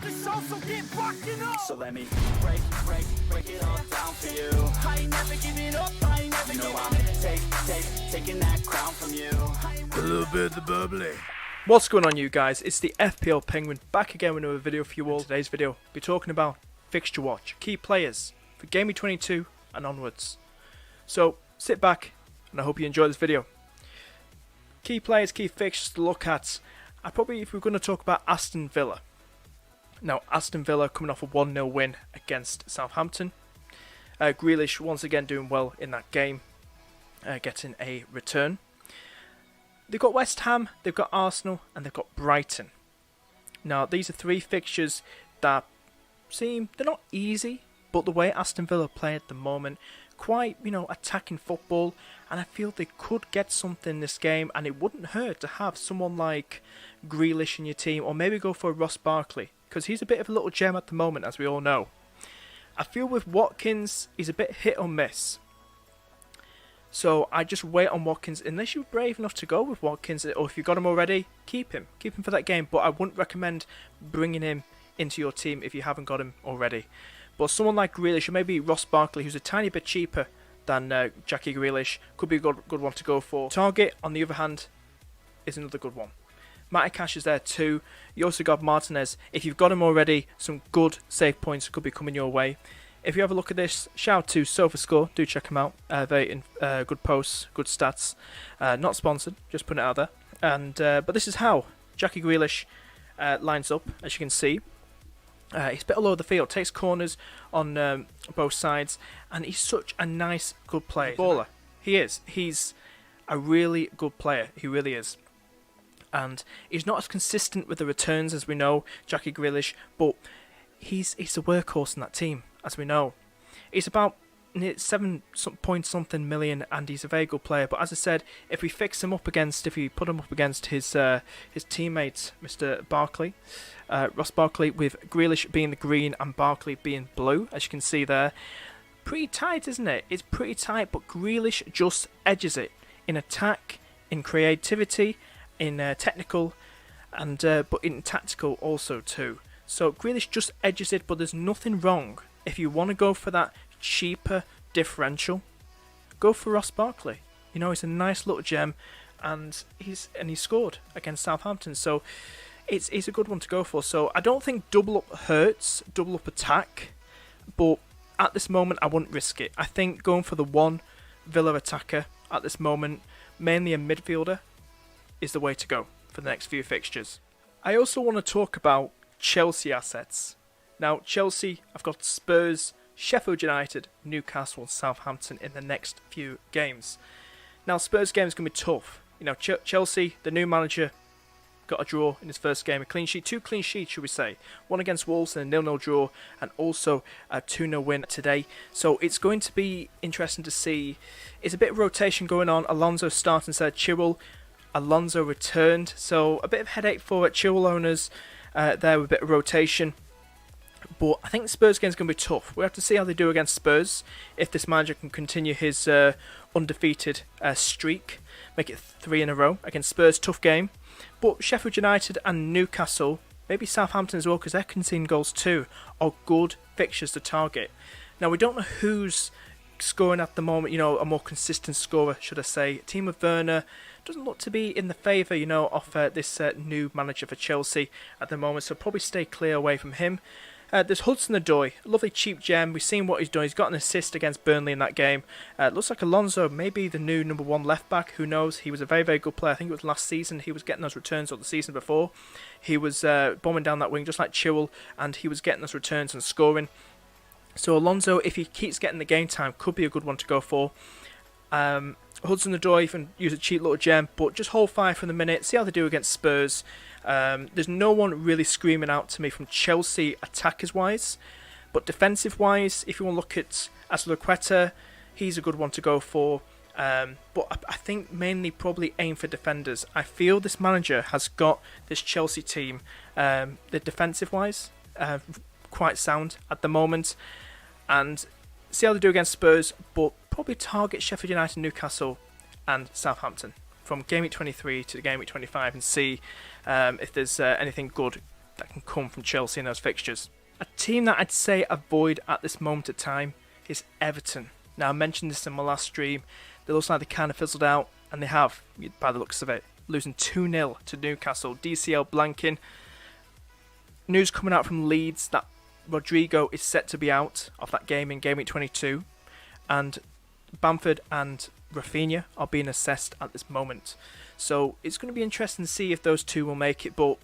the show, so get rocking up. So let me break it all down for you. I ain't never giving up, I ain't never You know giving I'm taking that crown from you. A little bit of the bubbly. What's going on, you guys? It's the FPL Penguin back again with another video for you all. In today's video, we'll be talking about fixture watch, key players for Game Week 22 and onwards. So sit back and I hope you enjoy this video. Key players, key fixtures to look at. If we're going to talk about Aston Villa. Now, Aston Villa coming off a 1-0 win against Southampton. Grealish once again doing well in that game, getting a return. They've got West Ham, they've got Arsenal, and they've got Brighton. Now, these are three fixtures that they're not easy, but the way Aston Villa play at the moment, quite, attacking football, and I feel they could get something in this game, and it wouldn't hurt to have someone like Grealish in your team, or maybe go for Ross Barkley, because he's a bit of a little gem at the moment, as we all know. I feel with Watkins, he's a bit hit or miss. So I just wait on Watkins, unless you're brave enough to go with Watkins, or if you've got him already, keep him for that game, but I wouldn't recommend bringing him into your team if you haven't got him already. But someone like Grealish, or maybe Ross Barkley, who's a tiny bit cheaper than Jackie Grealish, could be a good one to go for. Target, on the other hand, is another good one. Matty Cash is there too. You also got Martinez. If you've got him already, some good save points could be coming your way. If you have a look at this, shout out to SofaScore. Do check him out. Very good posts, good stats. Not sponsored, just putting it out there. And but this is how Jackie Grealish lines up, as you can see. He's a bit all over the field, takes corners on both sides, and he's such a nice, good player. Baller. He is. He's a really good player. He really is. And he's not as consistent with the returns as we know, Jackie Grealish, but he's a workhorse in that team, as we know. He's about 7 point something million, and he's a very good player. But as I said, if we put him up against his teammates, Mr. Barkley, Ross Barkley, with Grealish being the green and Barkley being blue, as you can see there, pretty tight, isn't it? It's pretty tight, but Grealish just edges it in attack, in creativity, in technical, and but in tactical also too. So Grealish just edges it, but there's nothing wrong. If you want to go for that cheaper differential, go for Ross Barkley. He's a nice little gem, and he scored against Southampton, so it's a good one to go for. So I don't think double up hurts, double up attack, but at this moment I wouldn't risk it. I think going for the one Villa attacker at this moment, mainly a midfielder, is the way to go for the next few fixtures. I also want to talk about Chelsea assets. Now, Chelsea, I've got Spurs, Sheffield United, Newcastle and Southampton in the next few games. Now, Spurs game is going to be tough. Chelsea, the new manager, got a draw in his first game, a clean sheet, 2 clean sheets, should we say. One against Wolves and a 0-0 draw, and also a 2-0 win today. So it's going to be interesting to see. It's a bit of rotation going on. Alonso starting instead of Chilwell. Alonso returned, so a bit of headache for Chilwell owners there with a bit of rotation. But I think the Spurs game is going to be tough. We have to see how they do against Spurs, if this manager can continue his undefeated streak, make it 3 in a row against Spurs. Tough game. But Sheffield United and Newcastle, maybe Southampton as well, because they're conceding goals too, are good fixtures to target. Now, we don't know who's scoring at the moment, a more consistent scorer, should I say. Team of Werner doesn't look to be in the favour, of this new manager for Chelsea at the moment, so probably stay clear away from him. There's Hudson-Odoi, a lovely cheap gem. We've seen what he's done. He's got an assist against Burnley in that game. Looks like Alonso, maybe the new number 1 left back. Who knows? He was a very, very good player. I think it was last season he was getting those returns, or the season before. He was bombing down that wing just like Chilwell, and he was getting those returns and scoring. So Alonso, if he keeps getting the game time, could be a good one to go for. Hudson-Odoi, even use a cheap little gem, but just hold fire for the minute, see how they do against Spurs. There's no one really screaming out to me from Chelsea attackers-wise, but defensive-wise, if you want to look at Azpilicueta, he's a good one to go for. But I think mainly probably aim for defenders. I feel this manager has got this Chelsea team, the defensive-wise, quite sound at the moment, and see how they do against Spurs, but probably target Sheffield United, Newcastle and Southampton from Game Week 23 to Game Week 25 and see if there's anything good that can come from Chelsea in those fixtures. A team that I'd say avoid at this moment of time is Everton. Now, I mentioned this in my last stream. They look like they kind of fizzled out, and they have, by the looks of it, losing 2-0 to Newcastle. DCL blanking. News coming out from Leeds that Rodrigo is set to be out of that game in Game Week 22, and Bamford and Rafinha are being assessed at this moment. So it's going to be interesting to see if those two will make it, but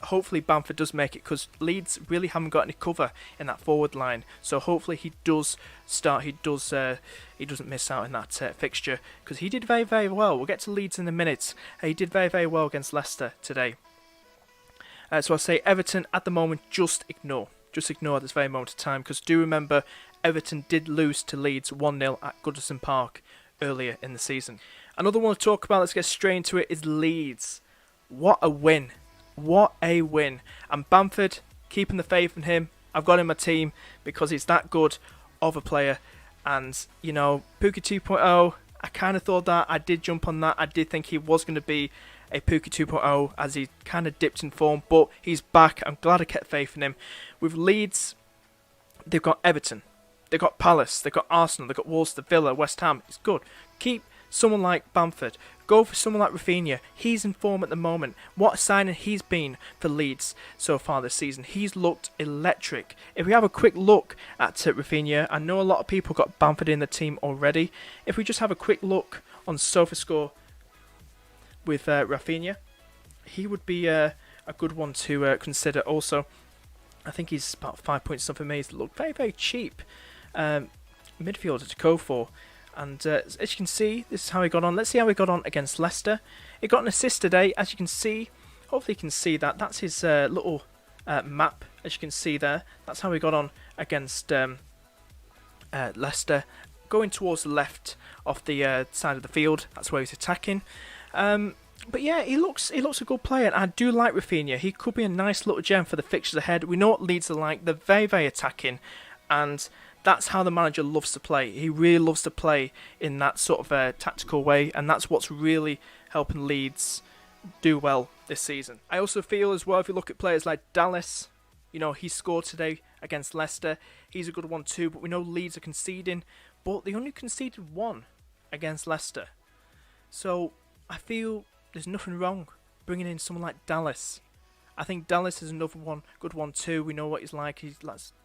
hopefully Bamford does make it, because Leeds really haven't got any cover in that forward line. So hopefully he does start. He doesn't miss out in that fixture, because he did very, very well. We'll get to Leeds in a minute. He did very, very well against Leicester today. So I'll say Everton at the moment, just ignore at this very moment of time, because do remember Everton did lose to Leeds 1-0 at Goodison Park earlier in the season. Another one to talk about, let's get straight into it, is Leeds. What a win. What a win. And Bamford, keeping the faith in him. I've got him in my team because he's that good of a player. And, you know, Pukki 2.0, I kind of thought that. I did jump on that. I did think he was going to be a Pukki 2.0 as he kind of dipped in form. But he's back. I'm glad I kept faith in him. With Leeds, they've got Everton. They've got Palace. They've got Arsenal. They've got Wolves, Villa, West Ham. It's good. Keep someone like Bamford. Go for someone like Rafinha. He's in form at the moment. What a signing he's been for Leeds so far this season. He's looked electric. If we have a quick look at Rafinha, I know a lot of people got Bamford in the team already. If we just have a quick look on SofaScore with Rafinha, he would be a good one to consider also. I think he's about 5 points something. He's looked very, very cheap midfielder to go for. And as you can see, this is how he got on. Let's see how he got on against Leicester. He got an assist today, as you can see. Hopefully you can see that. That's his little map, as you can see there. That's how he got on against Leicester. Going towards the left of the side of the field. That's where he's attacking. But yeah, he looks a good player. And I do like Rafinha. He could be a nice little gem for the fixtures ahead. We know what Leeds are like. They're very, very attacking. And that's how the manager loves to play. He really loves to play in that sort of tactical way, and that's what's really helping Leeds do well this season. I also feel as well, if you look at players like Dallas, you know, he scored today against Leicester. He's a good one too, but we know Leeds are conceding, but they only conceded one against Leicester. So I feel there's nothing wrong bringing in someone like Dallas. I think Dallas is another one, good one too. We know what he's like.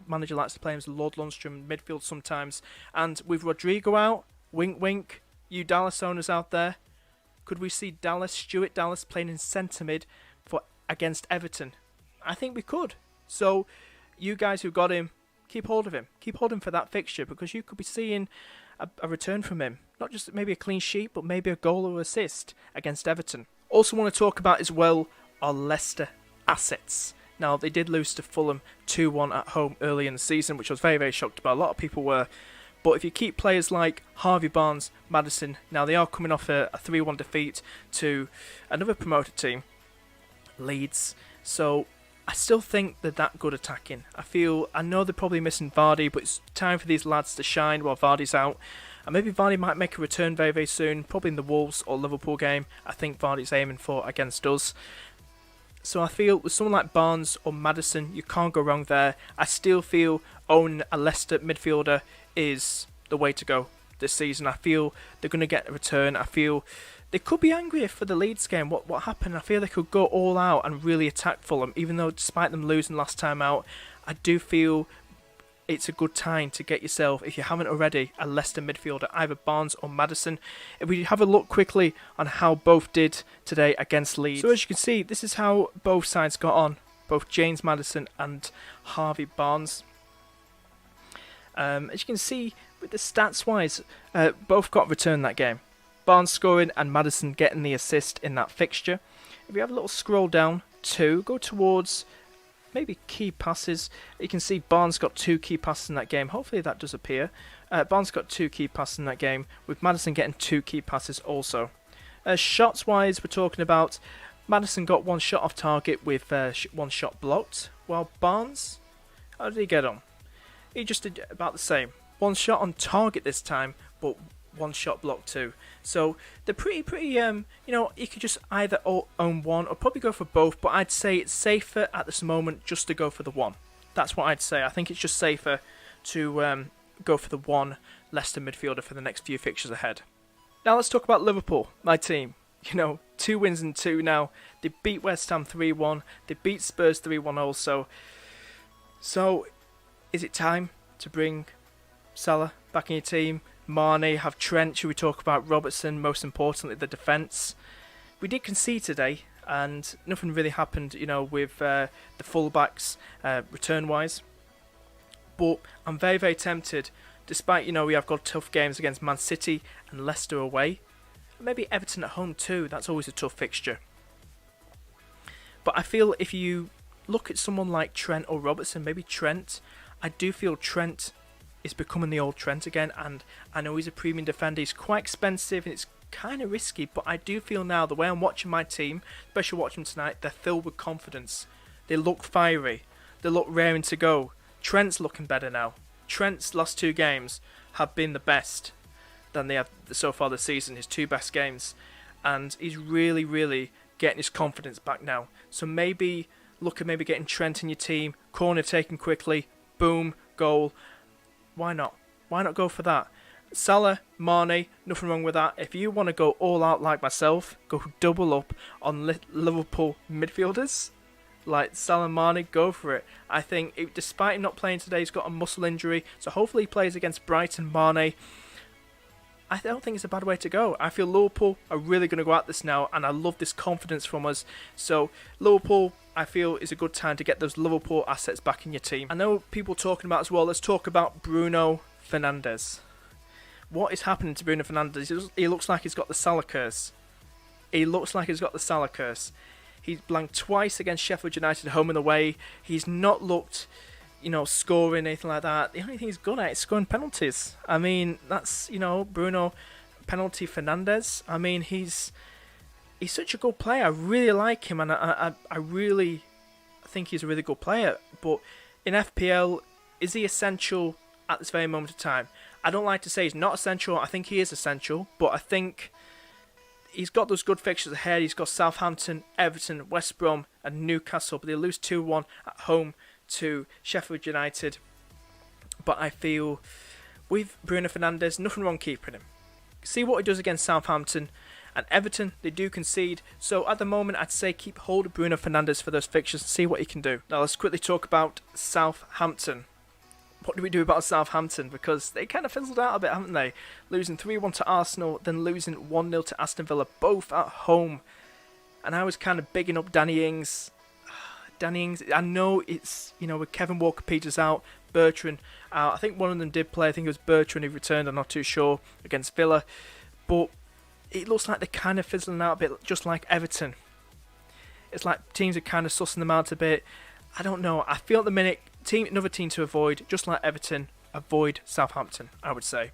Manager likes to play him as Lord Lundstrom midfield sometimes. And with Rodrigo out, wink wink, you Dallas owners out there, could we see Stuart Dallas playing in centre mid against Everton? I think we could. So you guys who got him, keep hold of him. Keep hold of him for that fixture, because you could be seeing a return from him. Not just maybe a clean sheet, but maybe a goal or assist against Everton. Also want to talk about as well are Leicester assets. Now, they did lose to Fulham 2-1 at home early in the season, which I was very, very shocked about. A lot of people were. But if you keep players like Harvey Barnes, Maddison, now they are coming off a 3-1 defeat to another promoted team, Leeds. So I still think they're that good attacking. I know they're probably missing Vardy, but it's time for these lads to shine while Vardy's out. And maybe Vardy might make a return very, very soon, probably in the Wolves or Liverpool game. I think Vardy's aiming for against us. So I feel with someone like Barnes or Maddison, you can't go wrong there. I still feel owning a Leicester midfielder is the way to go this season. I feel they're going to get a return. I feel they could be angry for the Leeds game. What happened? I feel they could go all out and really attack Fulham, even though despite them losing last time out, I do feel it's a good time to get yourself, if you haven't already, a Leicester midfielder, either Barnes or Maddison. If we have a look quickly on how both did today against Leeds. So as you can see, this is how both sides got on, both James Maddison and Harvey Barnes. As you can see, with the stats wise, both got returned that game. Barnes scoring and Maddison getting the assist in that fixture. If we have a little scroll down to go towards maybe key passes, you can see Barnes got 2 key passes in that game. Hopefully that does appear. Barnes got 2 key passes in that game, with Maddison getting 2 key passes also. Shots wise, we're talking about Maddison got 1 shot off target with 1 shot blocked, while Barnes, how did he get on? He just did about the same. 1 shot on target this time, but one shot block too. So they're pretty. You could just either own one or probably go for both. But I'd say it's safer at this moment just to go for the one. That's what I'd say. I think it's just safer to go for the one Leicester midfielder for the next few fixtures ahead. Now let's talk about Liverpool, my team. 2 wins and 2 now. They beat West Ham 3-1. They beat Spurs 3-1 also. So, is it time to bring Salah back in your team? Mane, have Trent, should we talk about Robertson, most importantly the defence? We did concede today and nothing really happened, with the fullbacks return-wise. But I'm very, very tempted, despite, we have got tough games against Man City and Leicester away. And maybe Everton at home too, that's always a tough fixture. But I feel if you look at someone like Trent or Robertson, maybe Trent, I do feel Trent is becoming the old Trent again, and I know he's a premium defender, he's quite expensive and it's kind of risky, but I do feel now, the way I'm watching my team, especially watching them tonight, they're filled with confidence. They look fiery, they look raring to go. Trent's looking better now. Trent's last 2 games have been the best than they have so far this season, his 2 best games, and he's really, really getting his confidence back now. So maybe look at getting Trent in your team, corner taken quickly, boom, goal. Why not? Why not go for that? Salah, Mane, nothing wrong with that. If you want to go all out like myself, go double up on Liverpool midfielders, like Salah and Mane, go for it. I think, despite him not playing today, he's got a muscle injury, so hopefully he plays against Brighton. Mane, I don't think it's a bad way to go. I feel Liverpool are really going to go at this now, and I love this confidence from us. So Liverpool, I feel, is a good time to get those Liverpool assets back in your team. I know people talking about as well, let's talk about Bruno Fernandes. What is happening to Bruno Fernandes? He looks like he's got the Salah curse. He's blanked twice against Sheffield United, home and away. He's not looked, scoring, anything like that. The only thing he's good at is scoring penalties. I mean, that's, Bruno penalty Fernandes. I mean, he's such a good player. I really like him, and I really think he's a really good player. But in FPL, is he essential at this very moment of time? I don't like to say he's not essential. I think he is essential, but I think he's got those good fixtures ahead. He's got Southampton, Everton, West Brom, and Newcastle, but they lose 2-1 at home to Sheffield United. But I feel with Bruno Fernandes, nothing wrong keeping him. See what he does against Southampton and Everton. They do concede, so at the moment I'd say keep hold of Bruno Fernandes for those fixtures and see what he can do. Now let's quickly talk about Southampton. What do we do about Southampton? Because they kind of fizzled out a bit, haven't they? Losing 3-1 to Arsenal, then losing 1-0 to Aston Villa, both at home. And I was kind of bigging up Danny Ings. Danny Ings, I know it's, with Kevin Walker-Peters out, Bertrand out. I think one of them did play. I think it was Bertrand who returned, I'm not too sure, against Villa. But it looks like they're kind of fizzling out a bit, just like Everton. It's like teams are kind of sussing them out a bit. I don't know. I feel at the minute, another team to avoid, just like Everton, avoid Southampton, I would say.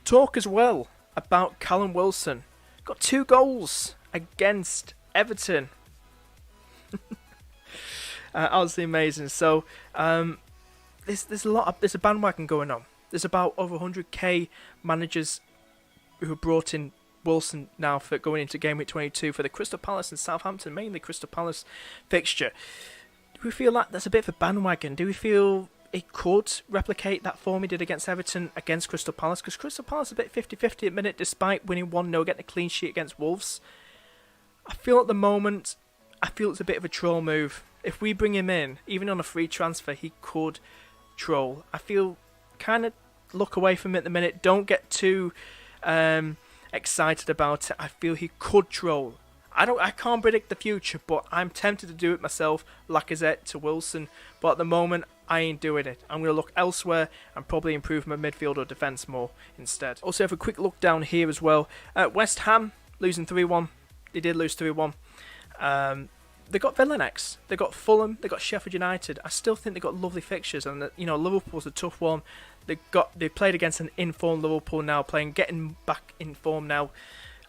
Talk as well about Callum Wilson. Got 2 goals against Everton. Honestly amazing. So there's a bandwagon going on. There's about over 100k managers who have brought in Wilson now for going into game week 22 for the Crystal Palace and Southampton, mainly Crystal Palace fixture. Do we feel like that's a bit of a bandwagon? Do we feel it could replicate that form he did against Everton against Crystal Palace? Because Crystal Palace is a bit 50-50 at minute, despite winning 1-0, getting a clean sheet against Wolves. I feel at the moment, it's a bit of a troll move. If we bring him in, even on a free transfer, he could troll. I feel kind of look away from it at the minute. Don't get too excited about it. I feel he could troll. I can't predict the future, but I'm tempted to do it myself. Lacazette to Wilson, but at the moment I ain't doing it. I'm going to look elsewhere and probably improve my midfield or defence more instead. Also have a quick look down here as well. West Ham losing 3-1. They did lose 3-1. They got Villa next. They got Fulham. They got Sheffield United. I still think they got lovely fixtures, and Liverpool's a tough one. They played against an informed Liverpool now, getting back in form now,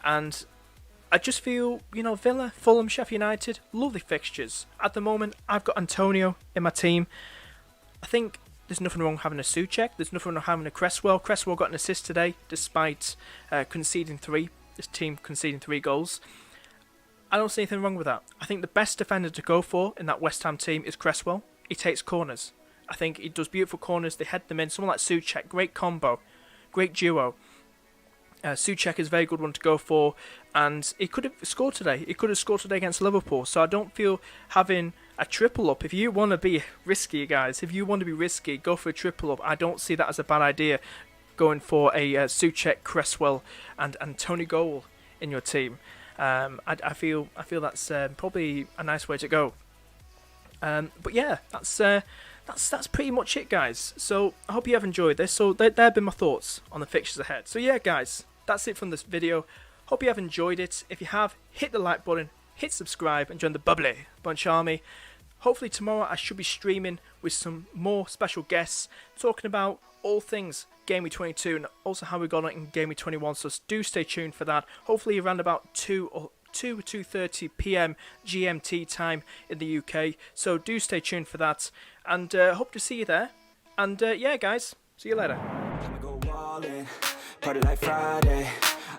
and I just feel Villa, Fulham, Sheffield United, lovely fixtures. At the moment, I've got Antonio in my team. I think there's nothing wrong having a Souček. There's nothing wrong having a Cresswell. Cresswell got an assist today, despite conceding 3. This team conceding 3 goals. I don't see anything wrong with that. I think the best defender to go for in that West Ham team is Cresswell. He takes corners. I think he does beautiful corners. They head them in. Someone like Souček, great combo, great duo. Souček is a very good one to go for, and he could have scored today. He could have scored today against Liverpool. So I don't feel having a triple up. If you want to be risky, guys, if you want to be risky, go for a triple up. I don't see that as a bad idea. Going for a Souček, Cresswell, and Tony goal in your team. I feel that's probably a nice way to go. But yeah, that's pretty much it, guys. So I hope you have enjoyed this. So there have been my thoughts on the fixtures ahead. So yeah, guys, that's it from this video. Hope you have enjoyed it. If you have, hit the like button, hit subscribe, and join the bubbly bunch army. Hopefully tomorrow I should be streaming with some more special guests, talking about all things Game Week 22 and also how we got on in Game Week 21. So do stay tuned for that. Hopefully around about 2 or 2:30 PM GMT time in the UK. So do stay tuned for that, and hope to see you there. And yeah, guys, see you later. I'ma go all in, party like Friday.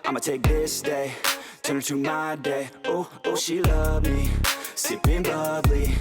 I'ma take this day, turn it to my day. Oh, she love me, sipping bubbly.